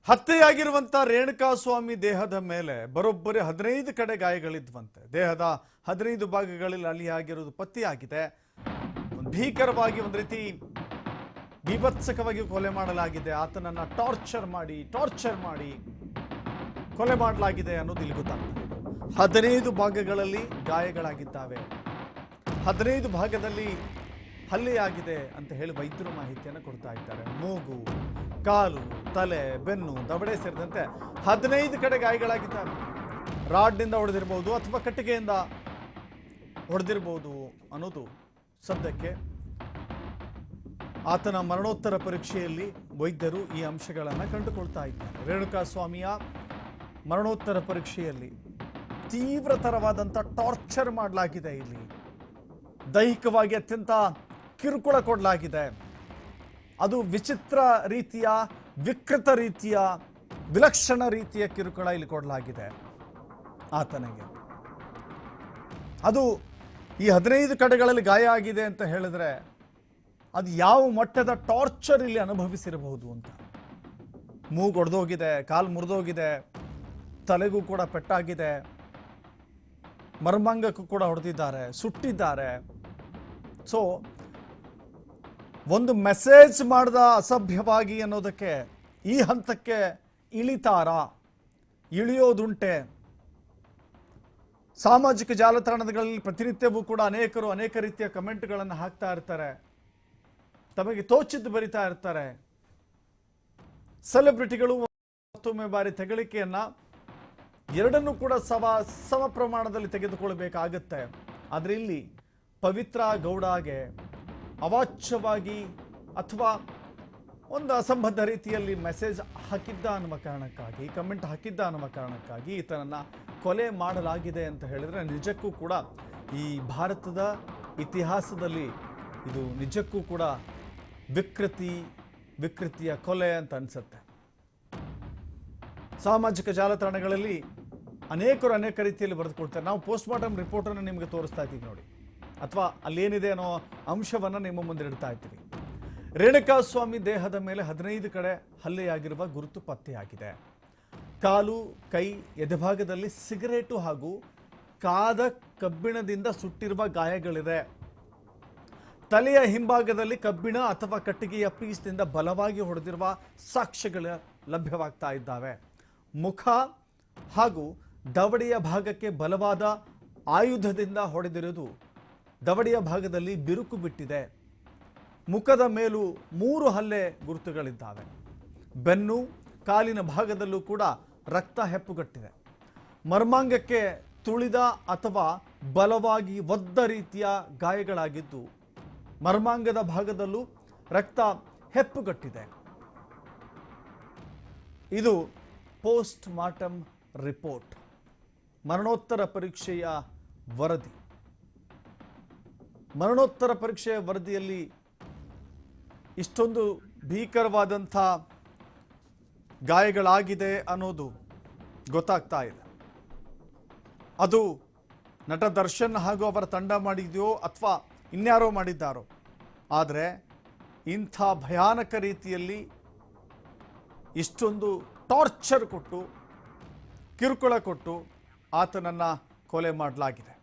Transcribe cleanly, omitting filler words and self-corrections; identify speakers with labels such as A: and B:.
A: ಹತ್ಯೆಯಾಗಿರುವಂತ ರೇಣುಕಾಸ್ವಾಮಿ ದೇಹದ ಮೇಲೆ ಬರೋಬ್ಬರಿ 15 ಕಡೆ ಗಾಯಗಳಿದ್ವಂತೆ. ದೇಹದ 15 ಭಾಗಗಳಲ್ಲಿ ಹಲ್ಲೆಯಾಗಿರುವುದು ಪತ್ತೆಯಾಗಿದೆ. ಭೀಕರವಾಗಿ ಒಂದು ರೀತಿ ಬೀಭತ್ಸಕವಾಗಿ ಕೊಲೆ ಮಾಡಲಾಗಿದೆ. ಆತನನ್ನ ಟಾರ್ಚರ್ ಮಾಡಿ ಕೊಲೆ ಮಾಡಲಾಗಿದೆ ಅನ್ನೋದು ಇಲ್ಲಿ ಗೊತ್ತಾಗ್ತದೆ. 15 ಭಾಗಗಳಲ್ಲಿ ಗಾಯಗಳಾಗಿದ್ದಾವೆ. 15 ಭಾಗದಲ್ಲಿ ಹಲ್ಲೆಯಾಗಿದೆ ಅಂತ ಹೇಳಿ ವೈದ್ಯರು ಮಾಹಿತಿಯನ್ನು ಕೊಡ್ತಾ ಇದ್ದಾರೆ. ಮೂಗು, ಕಾಲು, ತಲೆ, ಬೆನ್ನು, ದವಡೆ ಸೇರಿದಂತೆ 15 ಕಡೆ ಗಾಯಗಳಾಗಿದ್ದಾವೆ. ರಾಡ್ನಿಂದ ಹೊಡೆದಿರಬಹುದು ಅಥವಾ ಕಟ್ಟಿಗೆಯಿಂದ ಹೊಡೆದಿರಬಹುದು ಅನ್ನೋದು ಸದ್ಯಕ್ಕೆ ಆತನ ಮರಣೋತ್ತರ ಪರೀಕ್ಷೆಯಲ್ಲಿ ವೈದ್ಯರು ಈ ಅಂಶಗಳನ್ನು ಕಂಡುಕೊಳ್ತಾ ಇದ್ದಾರೆ. ರೇಣುಕಾಸ್ವಾಮಿಯ ಮರಣೋತ್ತರ ಪರೀಕ್ಷೆಯಲ್ಲಿ ತೀವ್ರತರವಾದಂಥ ಟಾರ್ಚರ್ ಮಾಡಲಾಗಿದೆ. ಇಲ್ಲಿ ದೈಹಿಕವಾಗಿ ಅತ್ಯಂತ ಕಿರುಕುಳ ಕೊಡಲಾಗಿದೆ. ಅದು ವಿಚಿತ್ರ ರೀತಿಯ, ವಿಕೃತ ರೀತಿಯ, ವಿಲಕ್ಷಣ ರೀತಿಯ ಕಿರುಕುಳ ಇಲ್ಲಿ ಕೊಡಲಾಗಿದೆ ಆತನಿಗೆ. ಅದು ಈ 15 ಕಡೆಗಳಲ್ಲಿ ಗಾಯ ಆಗಿದೆ ಅಂತ ಹೇಳಿದ್ರೆ ಅದು ಯಾವ ಮಟ್ಟದ ಟಾರ್ಚರ್ ಇಲ್ಲಿ ಅನುಭವಿಸಿರಬಹುದು ಅಂತ. ಮೂಗು ಒಡೆದೋಗಿದೆ, ಕಾಲು ಮುರಿದೋಗಿದೆ, ತಲೆಗೂ ಕೂಡ ಪೆಟ್ಟಾಗಿದೆ, ಮರ್ಮಾಂಗಕ್ಕೂ ಕೂಡ ಹೊಡೆದಿದ್ದಾರೆ, ಸುಟ್ಟಿದ್ದಾರೆ. ಸೊ ಒಂದು ಮೆಸೇಜ್ ಮಾಡ್ದ ಅಸಭ್ಯವಾಗಿ ಅನ್ನೋದಕ್ಕೆ ಈ ಹಂತಕ್ಕೆ ಇಳಿಯೋದುಂಟೆ. ಸಾಮಾಜಿಕ ಜಾಲತಾಣಗಳಲ್ಲಿ ಪ್ರತಿನಿತ್ಯವೂ ಕೂಡ ಅನೇಕರು ಅನೇಕ ರೀತಿಯ ಕಮೆಂಟ್ಗಳನ್ನು ಹಾಕ್ತಾ ಇರ್ತಾರೆ, ತಮಗೆ ತೋಚಿದ್ದು ಬರಿತಾ ಇರ್ತಾರೆ. ಸೆಲೆಬ್ರಿಟಿಗಳು ಮತ್ತೊಮ್ಮೆ ಬಾರಿ ತೆಗಳಿಕೆಯನ್ನ ಎರಡನ್ನೂ ಕೂಡ ಸಮ ಪ್ರಮಾಣದಲ್ಲಿ ತೆಗೆದುಕೊಳ್ಬೇಕಾಗತ್ತೆ. ಆದರೆ ಇಲ್ಲಿ ಪವಿತ್ರ ಗೌಡಗೆ ಅವಾಚ್ಯವಾಗಿ ಅಥವಾ ಒಂದು ಅಸಂಬದ್ಧ ರೀತಿಯಲ್ಲಿ ಮೆಸೇಜ್ ಹಾಕಿದ್ದ ಅನ್ನುವ ಕಾರಣಕ್ಕಾಗಿ, ಕಮೆಂಟ್ ಹಾಕಿದ್ದ ಅನ್ನುವ ಕಾರಣಕ್ಕಾಗಿ ಈತನನ್ನ ಕೊಲೆ ಮಾಡಲಾಗಿದೆ ಅಂತ ಹೇಳಿದ್ರೆ ನಿಜಕ್ಕೂ ಕೂಡ ಈ ಭಾರತದ ಇತಿಹಾಸದಲ್ಲಿ ಇದು ನಿಜಕ್ಕೂ ಕೂಡ ವಿಕೃತಿಯ ಕೊಲೆ ಅಂತ ಅನ್ಸುತ್ತೆ. ಸಾಮಾಜಿಕ ಜಾಲತಾಣಗಳಲ್ಲಿ ಅನೇಕರು ಅನೇಕ ರೀತಿಯಲ್ಲಿ ಬರೆದುಕೊಳ್ತಾರೆ. ನಾವು ಪೋಸ್ಟ್ ಮಾರ್ಟಮ್ ರಿಪೋರ್ಟನ್ನು ನಿಮಗೆ ತೋರಿಸ್ತಾ ಇದ್ದೀವಿ ನೋಡಿ, ಅಥವಾ ಅಲ್ಲೇನಿದೆ ಅನ್ನೋ ಅಂಶವನ್ನು ನಿಮ್ಮ ಮುಂದೆ ಇಡ್ತಾ ಇದ್ದೀವಿ. ರೇಣುಕಾಸ್ವಾಮಿ ದೇಹದ ಮೇಲೆ 15 ಕಡೆ ಹಲ್ಲೆಯಾಗಿರುವ ಗುರುತು ಪತ್ತೆಯಾಗಿದೆ. ಕಾಲು, ಕೈ, ಎದೆಭಾಗದಲ್ಲಿ ಸಿಗರೇಟು ಹಾಗೂ ಕಾದ ಕಬ್ಬಿಣದಿಂದ ಸುಟ್ಟಿರುವ ಗಾಯಗಳಿದೆ. ತಲೆಯ ಹಿಂಭಾಗದಲ್ಲಿ ಕಬ್ಬಿಣ ಅಥವಾ ಕಟ್ಟಿಗೆಯ ಪೀಸ್ನಿಂದ ಬಲವಾಗಿ ಹೊಡೆದಿರುವ ಸಾಕ್ಷ್ಯಗಳು ಲಭ್ಯವಾಗ್ತಾ ಇದ್ದಾವೆ. ಮುಖ ಹಾಗೂ ದವಡೆಯ ಭಾಗಕ್ಕೆ ಬಲವಾದ ಆಯುಧದಿಂದ ಹೊಡೆದಿರುವುದು ದವಡೆಯ ಭಾಗದಲ್ಲಿ ಬಿರುಕು ಬಿಟ್ಟಿದೆ. ಮುಖದ ಮೇಲೂ 3 ಹಲ್ಲೆ ಗುರುತುಗಳಿದ್ದಾವೆ. ಬೆನ್ನು, ಕಾಲಿನ ಭಾಗದಲ್ಲೂ ಕೂಡ ರಕ್ತ ಹೆಪ್ಪುಗಟ್ಟಿದೆ. ಮರ್ಮಾಂಗಕ್ಕೆ ತುಳಿದ ಅಥವಾ ಬಲವಾಗಿ ಒದ್ದ ರೀತಿಯ ಗಾಯಗಳಾಗಿದ್ದು ಮರ್ಮಾಂಗದ ಭಾಗದಲ್ಲೂ ರಕ್ತ ಹೆಪ್ಪುಗಟ್ಟಿದೆ. ಇದು ಪೋಸ್ಟ್ ಮಾರ್ಟಮ್ ರಿಪೋರ್ಟ್, ಮರಣೋತ್ತರ ಪರೀಕ್ಷೆಯ ವರದಿ. ಮರಣೋತ್ತರ ಪರೀಕ್ಷೆಯ ವರದಿಯಲ್ಲಿ ಇಷ್ಟೊಂದು ಭೀಕರವಾದಂಥ ಗಾಯಗಳಾಗಿದೆ ಅನ್ನೋದು ಗೊತ್ತಾಗ್ತಾ ಇದೆ. ಅದು ನಟ ದರ್ಶನ್ ಹಾಗೂ ಅವರ ತಂಡ ಮಾಡಿದೆಯೋ ಅಥವಾ ಇನ್ಯಾರೋ ಮಾಡಿದ್ದಾರೋ, ಆದರೆ ಇಂಥ ಭಯಾನಕ ರೀತಿಯಲ್ಲಿ ಇಷ್ಟೊಂದು ಟಾರ್ಚರ್ ಕೊಟ್ಟು, ಕಿರುಕುಳ ಕೊಟ್ಟು ಆತನನ್ನು ಕೊಲೆ ಮಾಡಲಾಗಿದೆ.